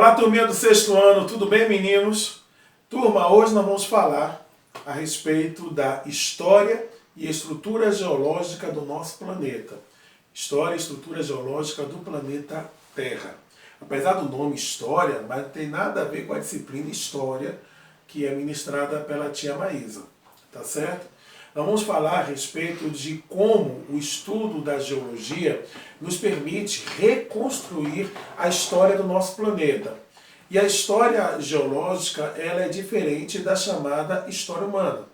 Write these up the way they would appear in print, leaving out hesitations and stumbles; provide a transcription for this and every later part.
Olá, turminha do sexto ano, tudo bem, meninos? Turma, hoje nós vamos falar a respeito da história e estrutura geológica do nosso planeta. História e estrutura geológica do planeta Terra. Apesar do nome História, mas não tem nada a ver com a disciplina História que é ministrada pela tia Maísa, tá certo? Nós vamos falar a respeito de como o estudo da geologia nos permite reconstruir a história do nosso planeta. E a história geológica ela é diferente da chamada história humana.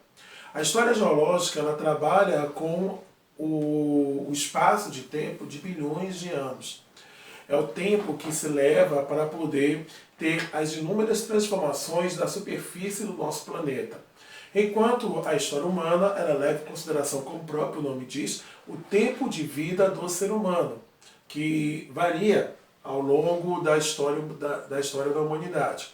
A história geológica ela trabalha com o espaço de tempo de bilhões de anos. É o tempo que se leva para poder ter as inúmeras transformações da superfície do nosso planeta. Enquanto a história humana ela leva em consideração, como o próprio nome diz, o tempo de vida do ser humano, que varia ao longo da história da humanidade.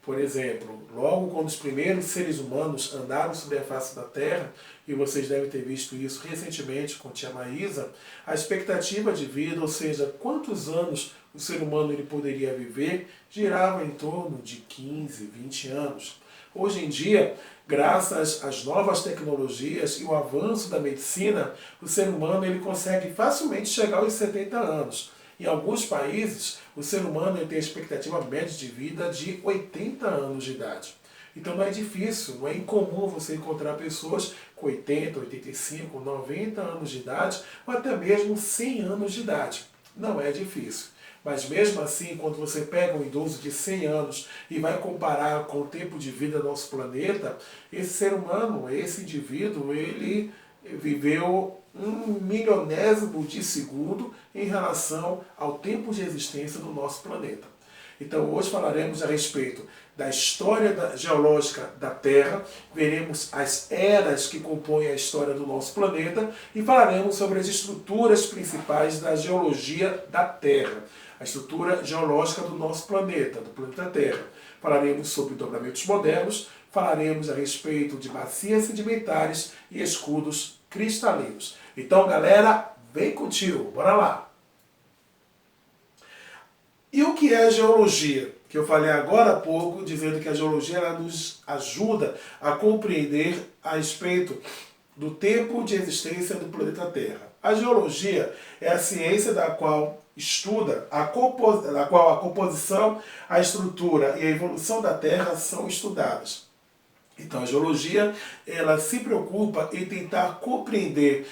Por exemplo, logo quando os primeiros seres humanos andaram sobre a face da Terra, e vocês devem ter visto isso recentemente com a tia Maísa, a expectativa de vida, ou seja, quantos anos o ser humano ele poderia viver, girava em torno de 15, 20 anos. Hoje em dia, graças às novas tecnologias e o avanço da medicina, o ser humano ele consegue facilmente chegar aos 70 anos. Em alguns países, o ser humano ele tem a expectativa média de vida de 80 anos de idade. Então não é difícil, não é incomum você encontrar pessoas com 80, 85, 90 anos de idade, ou até mesmo 100 anos de idade. Não é difícil. Mas mesmo assim, quando você pega um idoso de 100 anos e vai comparar com o tempo de vida do nosso planeta, esse ser humano, esse indivíduo, ele viveu 1/1000º de segundo em relação ao tempo de existência do nosso planeta. Então hoje falaremos a respeito da história geológica da Terra, veremos as eras que compõem a história do nosso planeta e falaremos sobre as estruturas principais da geologia da Terra, a estrutura geológica do nosso planeta, do planeta Terra. Falaremos sobre dobramentos modernos, falaremos a respeito de bacias sedimentares e escudos cristalinos. Então, galera, vem contigo, bora lá! E o que é geologia? Que eu falei agora há pouco, dizendo que a geologia ela nos ajuda a compreender a respeito do tempo de existência do planeta Terra. A geologia é a ciência da qual estuda a composição, a estrutura e a evolução da Terra são estudadas. Então a geologia ela se preocupa em tentar compreender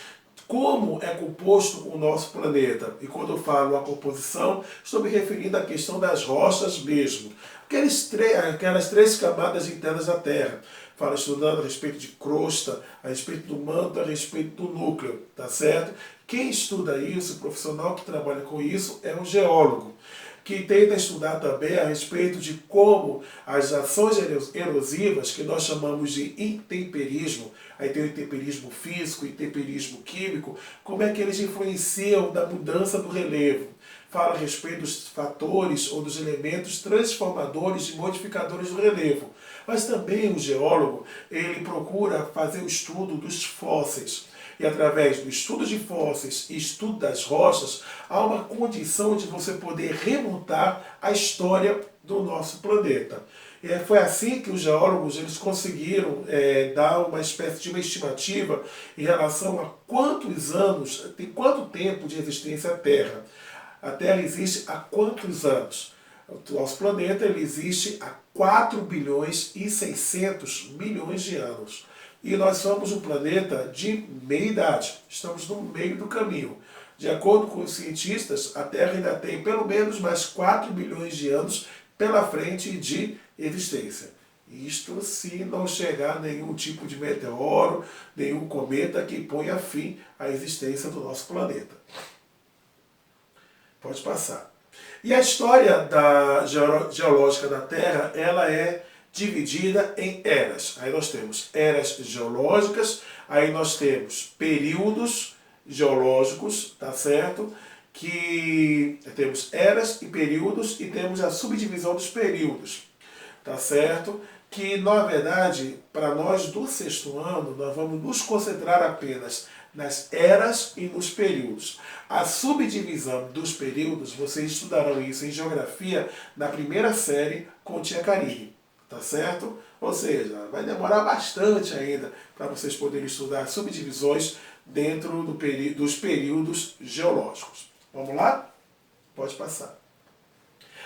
como é composto o nosso planeta. E quando eu falo a composição, estou me referindo à questão das rochas mesmo. Aquelas três camadas internas da Terra. Fala estudando a respeito de crosta, a respeito do manto, a respeito do núcleo, tá certo? Quem estuda isso, o profissional que trabalha com isso, é um geólogo, que tenta estudar também a respeito de como as ações erosivas, que nós chamamos de intemperismo, aí tem o intemperismo físico, o intemperismo químico, como é que eles influenciam da mudança do relevo. Fala a respeito dos fatores ou dos elementos transformadores e modificadores do relevo. Mas também o geólogo, ele procura fazer o estudo dos fósseis. E através do estudo de fósseis e estudo das rochas, há uma condição de você poder remontar a história do nosso planeta. E foi assim que os geólogos eles conseguiram dar uma espécie de uma estimativa em relação a quantos anos, tem quanto tempo de existência a Terra. A Terra existe há quantos anos? O nosso planeta ele existe há 4 bilhões e 600 milhões de anos. E nós somos um planeta de meia-idade, estamos no meio do caminho. De acordo com os cientistas, a Terra ainda tem pelo menos mais 4 bilhões de anos pela frente de existência. Isto se não chegar nenhum tipo de meteoro, nenhum cometa que ponha fim à existência do nosso planeta. Pode passar. E a história geológica da Terra, ela é dividida em eras. Aí nós temos eras geológicas, aí nós temos períodos geológicos, tá certo? Que temos eras e períodos e temos a subdivisão dos períodos, tá certo? Que, na verdade, para nós do sexto ano, nós vamos nos concentrar apenas nas eras e nos períodos. A subdivisão dos períodos, vocês estudarão isso em geografia na primeira série com Tia Karine, tá certo? Ou seja, vai demorar bastante ainda para vocês poderem estudar subdivisões dentro dos períodos geológicos. Vamos lá? Pode passar.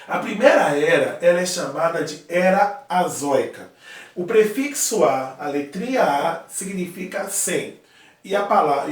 A primeira era, ela é chamada de Era Azoica. O prefixo a letrinha A, significa 100. E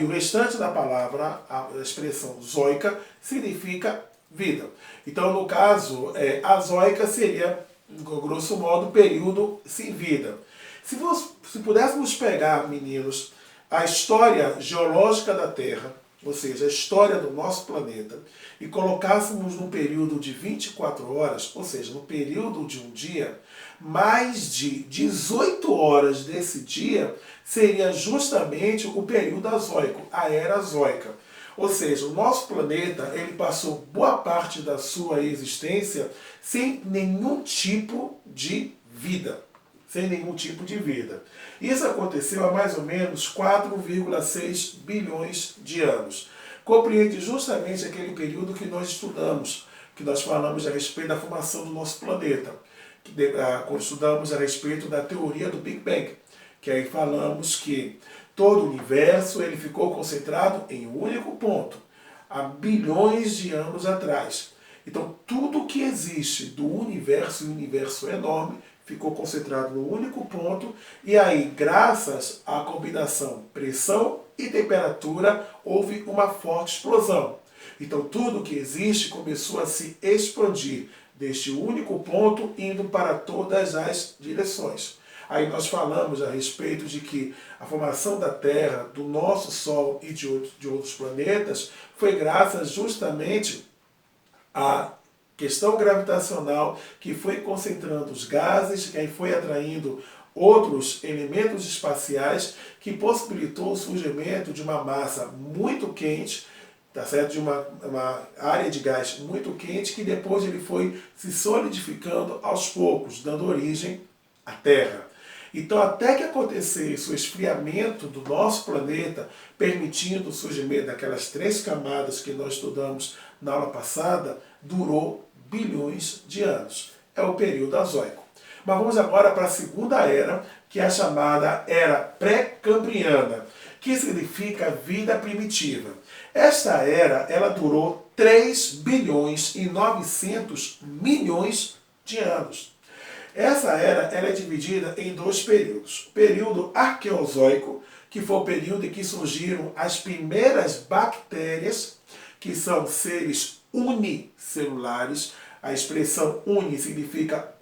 o restante da palavra, a expressão zoica, significa vida. Então, no caso, azoica seria, grosso modo, período sem vida. Se pudéssemos pegar, meninos, a história geológica da Terra, ou seja, a história do nosso planeta, e colocássemos num período de 24 horas, ou seja, no período de um dia, mais de 18 horas desse dia seria justamente o período azoico, a era azoica. Ou seja, o nosso planeta ele passou boa parte da sua existência sem nenhum tipo de vida. Sem nenhum tipo de vida. Isso aconteceu há mais ou menos 4,6 bilhões de anos. Compreende justamente aquele período que nós estudamos, que nós falamos a respeito da formação do nosso planeta. Quando estudamos a respeito da teoria do Big Bang, que aí falamos que todo o universo ele ficou concentrado em um único ponto, há bilhões de anos atrás. Então, tudo que existe do universo, e o universo é enorme, ficou concentrado no único ponto, e aí, graças à combinação pressão e temperatura, houve uma forte explosão. Então, tudo que existe começou a se expandir deste único ponto, indo para todas as direções. Aí nós falamos a respeito de que a formação da Terra, do nosso Sol e de outros planetas, foi graças justamente à questão gravitacional que foi concentrando os gases, que aí foi atraindo outros elementos espaciais, que possibilitou o surgimento de uma massa muito quente, tá certo? De uma área de gás muito quente, que depois ele foi se solidificando aos poucos, dando origem à Terra. Então, até que acontecesse o esfriamento do nosso planeta, permitindo o surgimento daquelas 3 camadas que nós estudamos na aula passada, durou bilhões de anos. É o período azoico. Mas vamos agora para a segunda era, que é a chamada Era Pré-Cambriana, que significa vida primitiva. Esta era, ela durou 3 bilhões e 900 milhões de anos. Essa era ela é dividida em 2 períodos. O período Arqueozoico, que foi o período em que surgiram as primeiras bactérias, que são seres unicelulares. A expressão uni significa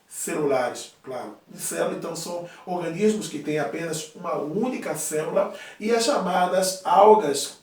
celulares, claro. Célula, então, são organismos que têm apenas uma única célula, e as chamadas algas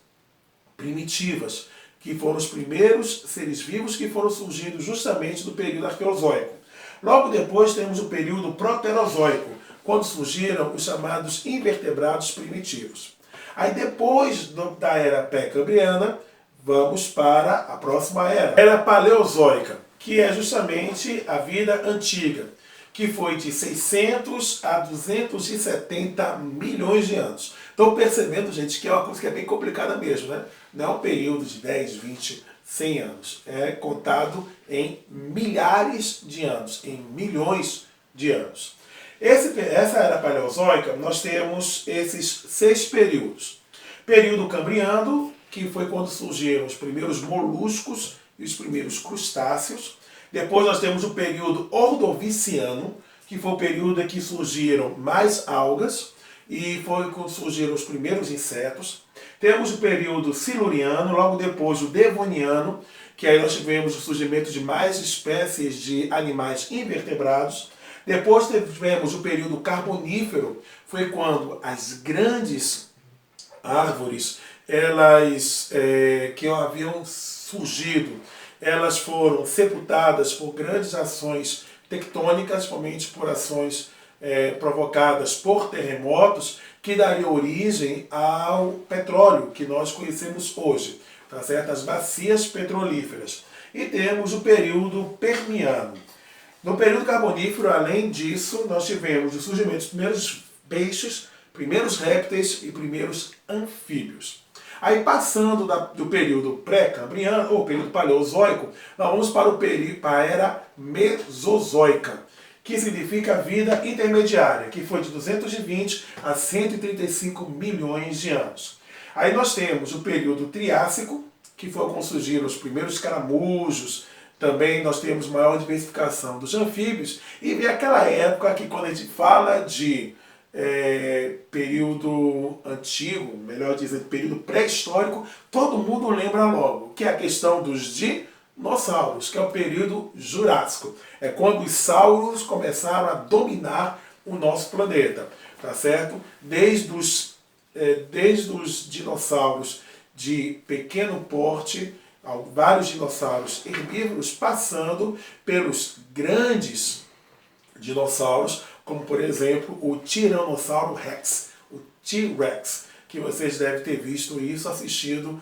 primitivas, que foram os primeiros seres vivos que foram surgindo justamente do período Arqueozoico. Logo depois temos o período Proterozoico, quando surgiram os chamados invertebrados primitivos. Aí depois da era pré-cambriana, vamos para a próxima era Paleozoica, que é justamente a vida antiga, que foi de 600 a 270 milhões de anos. Estão percebendo, gente, que é uma coisa que é bem complicada mesmo, né? Não é um período de 10, 20, 100 anos. É contado em milhares de anos, em milhões de anos. Essa era paleozoica, nós temos esses 6 períodos. Período cambriano, que foi quando surgiram os primeiros moluscos e os primeiros crustáceos. Depois nós temos o período ordoviciano, que foi o período em que surgiram mais algas, e foi quando surgiram os primeiros insetos. Temos o período siluriano, logo depois o devoniano, que aí nós tivemos o surgimento de mais espécies de animais invertebrados. Depois tivemos o período carbonífero, foi quando as grandes árvores que haviam surgido, elas foram sepultadas por grandes ações tectônicas, principalmente por ações provocadas por terremotos, que daria origem ao petróleo que nós conhecemos hoje, tá certo? As bacias petrolíferas. E temos o período permiano. No período carbonífero, além disso, nós tivemos o surgimento dos primeiros peixes, primeiros répteis e primeiros anfíbios. Aí passando do período pré-cambriano, ou período paleozoico, nós vamos para a era mesozoica, que significa vida intermediária, que foi de 220 a 135 milhões de anos. Aí nós temos o período Triássico, que foi quando surgiram os primeiros caramujos. Também nós temos maior diversificação dos anfíbios. E vem aquela época que, quando a gente fala de período antigo, melhor dizendo, período pré-histórico, todo mundo lembra logo, que é a questão dos dinossauros, que é o período Jurássico. É quando os sauros começaram a dominar o nosso planeta, tá certo? Desde os dinossauros de pequeno porte, vários dinossauros herbívoros, passando pelos grandes dinossauros, como por exemplo o Tiranossauro Rex, o T-Rex, que vocês devem ter visto isso assistindo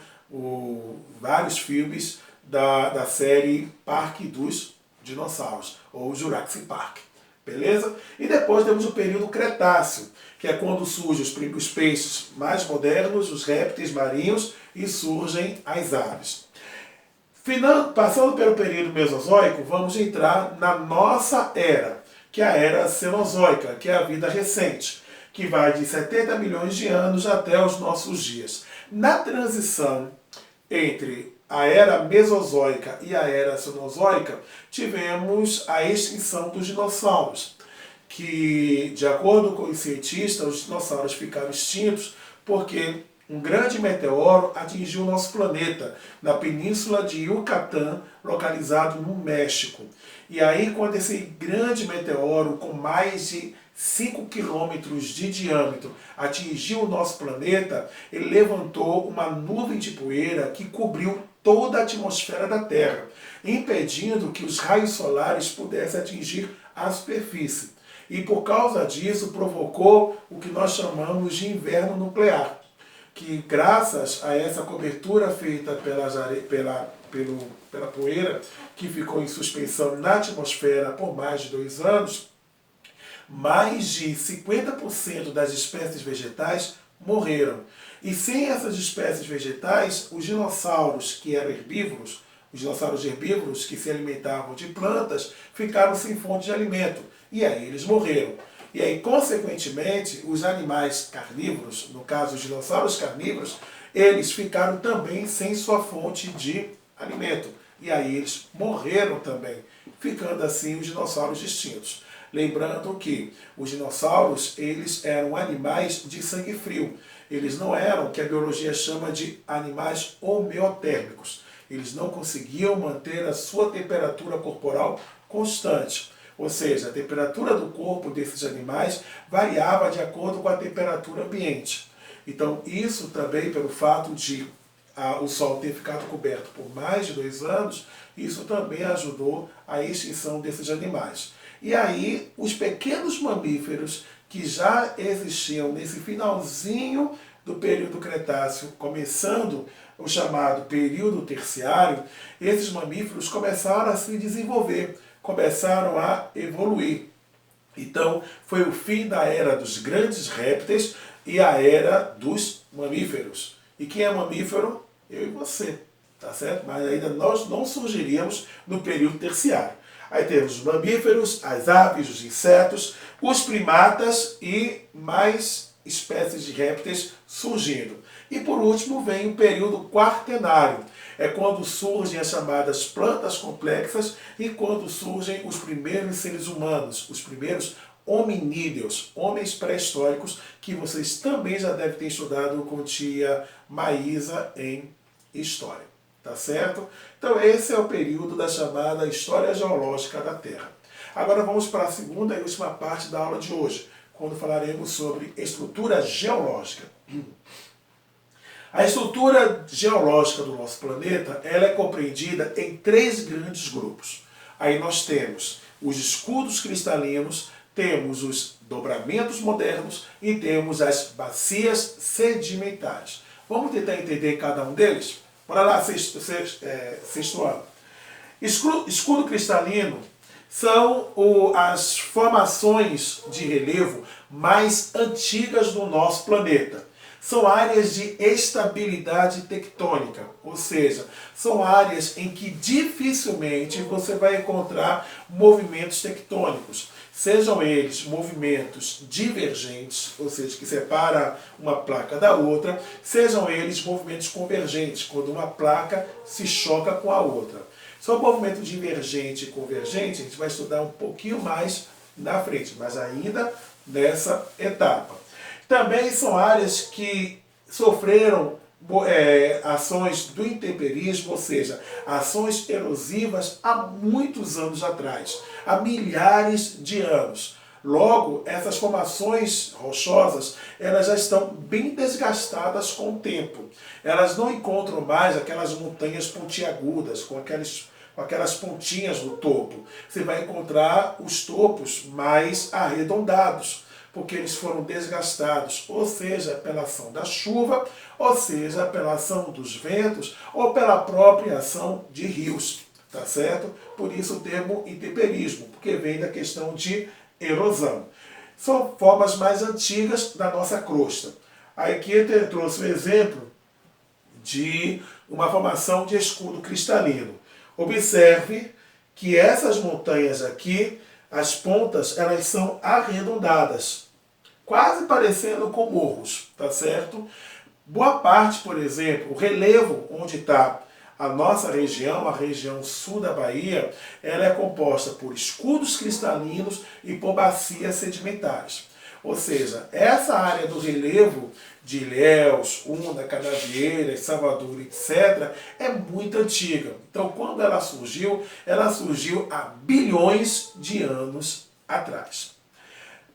vários filmes da série Parque dos Dinossauros, ou Jurassic Park. Beleza? E depois temos o período Cretáceo, que é quando surgem os peixes mais modernos, os répteis marinhos, e surgem as aves. Passando pelo período Mesozoico, vamos entrar na nossa era, que é a era Cenozoica, que é a vida recente, que vai de 70 milhões de anos até os nossos dias. Na transição entre a era Mesozoica e a era Cenozoica, tivemos a extinção dos dinossauros, que, de acordo com os cientistas, os dinossauros ficaram extintos porque um grande meteoro atingiu o nosso planeta, na península de Yucatán, localizado no México. E aí, quando esse grande meteoro, com mais de 5 quilômetros de diâmetro, atingiu o nosso planeta, ele levantou uma nuvem de poeira que cobriu toda a atmosfera da Terra, impedindo que os raios solares pudessem atingir a superfície. E por causa disso provocou o que nós chamamos de inverno nuclear, que graças a essa cobertura feita pela poeira, que ficou em suspensão na atmosfera por mais de 2 anos, mais de 50% das espécies vegetais morreram. E sem essas espécies vegetais, os dinossauros que eram herbívoros, os dinossauros herbívoros que se alimentavam de plantas, ficaram sem fonte de alimento. E aí eles morreram. E aí, consequentemente, os animais carnívoros, no caso os dinossauros carnívoros, eles ficaram também sem sua fonte de alimento. E aí eles morreram também, ficando assim os dinossauros extintos. Lembrando que os dinossauros, eles eram animais de sangue frio. Eles não eram o que a biologia chama de animais homeotérmicos. Eles não conseguiam manter a sua temperatura corporal constante. Ou seja, a temperatura do corpo desses animais variava de acordo com a temperatura ambiente. Então, isso também, pelo fato de o Sol ter ficado coberto por mais de 2 anos, isso também ajudou a extinção desses animais. E aí, os pequenos mamíferos que já existiam nesse finalzinho do período Cretáceo, começando o chamado período Terciário, esses mamíferos começaram a se desenvolver, começaram a evoluir. Então, foi o fim da era dos grandes répteis e a era dos mamíferos. E quem é mamífero? Eu e você, tá certo? Mas ainda nós não surgiríamos no período terciário. Aí temos os mamíferos, as aves, os insetos, os primatas e mais espécies de répteis surgindo. E por último vem o período quaternário. É quando surgem as chamadas plantas complexas e quando surgem os primeiros seres humanos, os primeiros hominídeos, homens pré-históricos, que vocês também já devem ter estudado com tia Maísa em História. Tá certo? Então esse é o período da chamada História Geológica da Terra. Agora vamos para a segunda e última parte da aula de hoje, quando falaremos sobre estrutura geológica. A estrutura geológica do nosso planeta, ela é compreendida em 3 grandes grupos. Aí nós temos os escudos cristalinos, temos os dobramentos modernos e temos as bacias sedimentares. Vamos tentar entender cada um deles? Bora lá, sexto ano. Escudo cristalino são as formações de relevo mais antigas do nosso planeta. São áreas de estabilidade tectônica, ou seja, são áreas em que dificilmente você vai encontrar movimentos tectônicos. Sejam eles movimentos divergentes, ou seja, que separa uma placa da outra, sejam eles movimentos convergentes, quando uma placa se choca com a outra. Só o movimento divergente e convergente a gente vai estudar um pouquinho mais na frente, mas ainda nessa etapa. Também são áreas que sofreram ações do intemperismo, ou seja, ações erosivas há muitos anos atrás, há milhares de anos. Logo, essas formações rochosas, elas já estão bem desgastadas com o tempo. Elas não encontram mais aquelas montanhas pontiagudas, com aquelas pontinhas no topo. Você vai encontrar os topos mais arredondados, porque eles foram desgastados, ou seja, pela ação da chuva, ou seja, pela ação dos ventos, ou pela própria ação de rios, tá certo? Por isso o termo intemperismo, porque vem da questão de erosão. São formas mais antigas da nossa crosta. Aqui eu trouxe um exemplo de uma formação de escudo cristalino. Observe que essas montanhas aqui, as pontas, elas são arredondadas, quase parecendo com morros, tá certo? Boa parte, por exemplo, o relevo onde está a nossa região, a região sul da Bahia, ela é composta por escudos cristalinos e por bacias sedimentares. Ou seja, essa área do relevo de Ilhéus, Una, Canavieiras, Salvador, etc., é muito antiga. Então, quando ela surgiu há bilhões de anos atrás.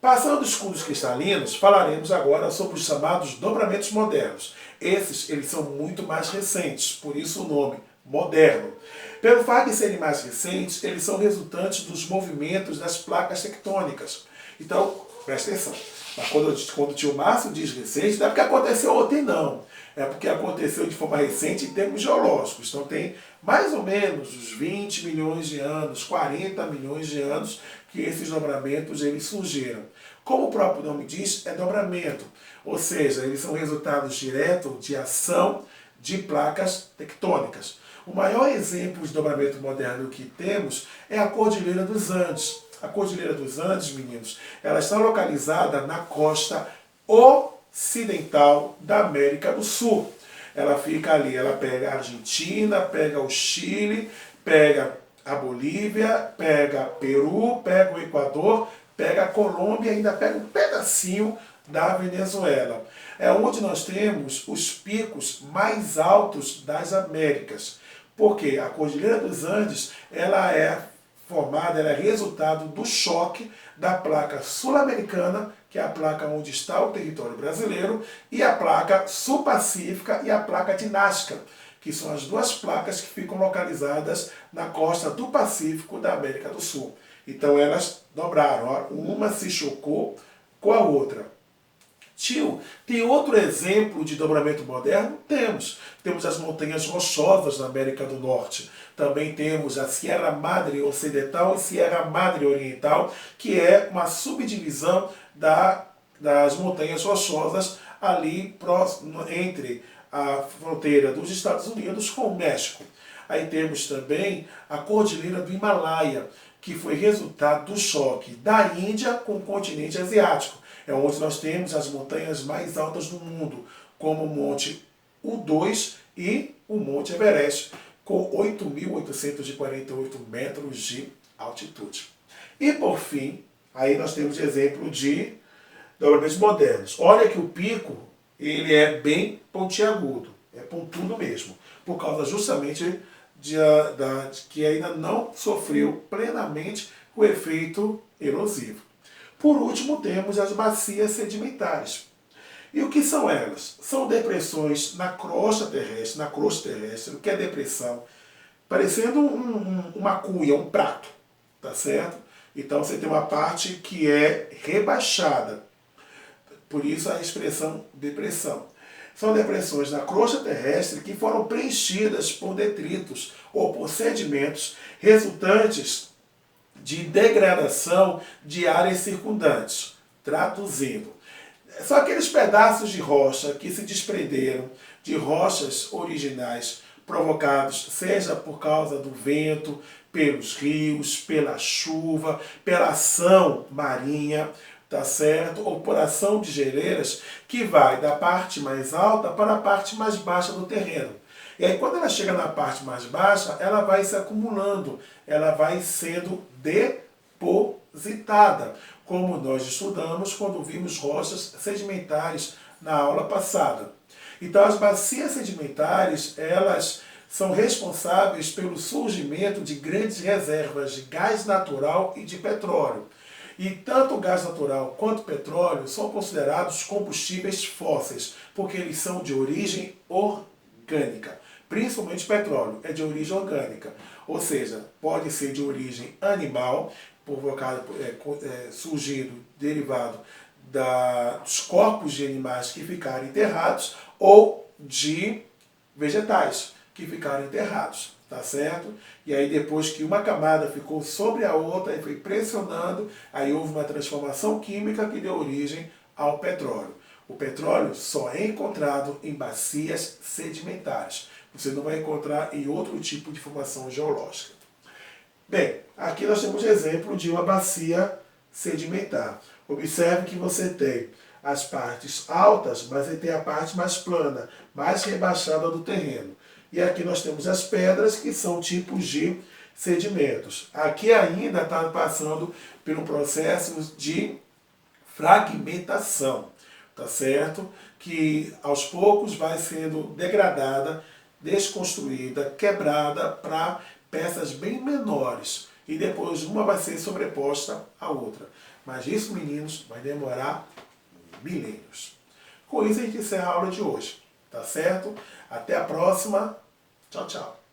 Passando dos escudos cristalinos, falaremos agora sobre os chamados dobramentos modernos. Eles são muito mais recentes, por isso o nome, moderno. Pelo fato de serem mais recentes, eles são resultantes dos movimentos das placas tectônicas. Então, presta atenção. Mas quando o tio Márcio diz recente, não é porque aconteceu ontem, não. É porque aconteceu de forma recente em termos geológicos. Então tem mais ou menos uns 20 milhões de anos, 40 milhões de anos que esses dobramentos eles surgiram. Como o próprio nome diz, é dobramento. Ou seja, eles são resultados diretos de ação de placas tectônicas. O maior exemplo de dobramento moderno que temos é a Cordilheira dos Andes. A Cordilheira dos Andes, meninos, ela está localizada na costa ocidental da América do Sul. Ela fica ali, ela pega a Argentina, pega o Chile, pega a Bolívia, pega Peru, pega o Equador, pega a Colômbia e ainda pega um pedacinho da Venezuela. É onde nós temos os picos mais altos das Américas. Porque a Cordilheira dos Andes, ela é resultado do choque da placa sul-americana, que é a placa onde está o território brasileiro, e a placa sul-pacífica e a placa de Nazca, que são as duas placas que ficam localizadas na costa do Pacífico da América do Sul. Então elas dobraram, ó, uma se chocou com a outra. Tio, tem outro exemplo de dobramento moderno? Temos. Temos as montanhas rochosas na América do Norte. Também temos a Sierra Madre Ocidental e Sierra Madre Oriental, que é uma subdivisão das montanhas rochosas ali próximo, entre a fronteira dos Estados Unidos com o México. Aí temos também a Cordilheira do Himalaia, que foi resultado do choque da Índia com o continente asiático. É onde nós temos as montanhas mais altas do mundo, como o Monte U2 e o Monte Everest, com 8.848 metros de altitude. E por fim, aí nós temos exemplo de dobramentos modernos. Olha que o pico, ele é bem pontiagudo, é pontudo mesmo, por causa justamente de que ainda não sofreu plenamente o efeito erosivo. Por último, temos as bacias sedimentares. E o que são elas? São depressões na crosta terrestre. O que é depressão? Parecendo uma cuia, um prato, tá certo? Então você tem uma parte que é rebaixada. Por isso a expressão depressão. São depressões na crosta terrestre que foram preenchidas por detritos ou por sedimentos resultantes de degradação de áreas circundantes. Traduzindo, são aqueles pedaços de rocha que se desprenderam de rochas originais provocados, seja por causa do vento, pelos rios, pela chuva, pela ação marinha, tá certo? Ou por ação de geleiras, que vai da parte mais alta para a parte mais baixa do terreno. E aí quando ela chega na parte mais baixa, ela vai se acumulando, ela vai sendo depositada, como nós estudamos quando vimos rochas sedimentares na aula passada. Então as bacias sedimentares, elas são responsáveis pelo surgimento de grandes reservas de gás natural e de petróleo. E tanto o gás natural quanto o petróleo são considerados combustíveis fósseis, porque eles são de origem orgânica. Principalmente o petróleo é de origem orgânica, ou seja, pode ser de origem animal, surgido, derivado dos corpos de animais que ficaram enterrados, ou de vegetais que ficaram enterrados, tá certo? E aí depois que uma camada ficou sobre a outra e foi pressionando, aí houve uma transformação química que deu origem ao petróleo. O petróleo só é encontrado em bacias sedimentares. Você não vai encontrar em outro tipo de formação geológica. Bem, aqui nós temos exemplo de uma bacia sedimentar. Observe que você tem as partes altas, mas ele tem a parte mais plana, mais rebaixada do terreno. E aqui nós temos as pedras, que são tipos de sedimentos. Aqui ainda está passando por um processo de fragmentação, tá certo? Que aos poucos vai sendo degradada, desconstruída, quebrada para peças bem menores. E depois uma vai ser sobreposta à outra. Mas isso, meninos, vai demorar milênios. Com isso a gente encerra a aula de hoje, tá certo? Até a próxima. Tchau, tchau.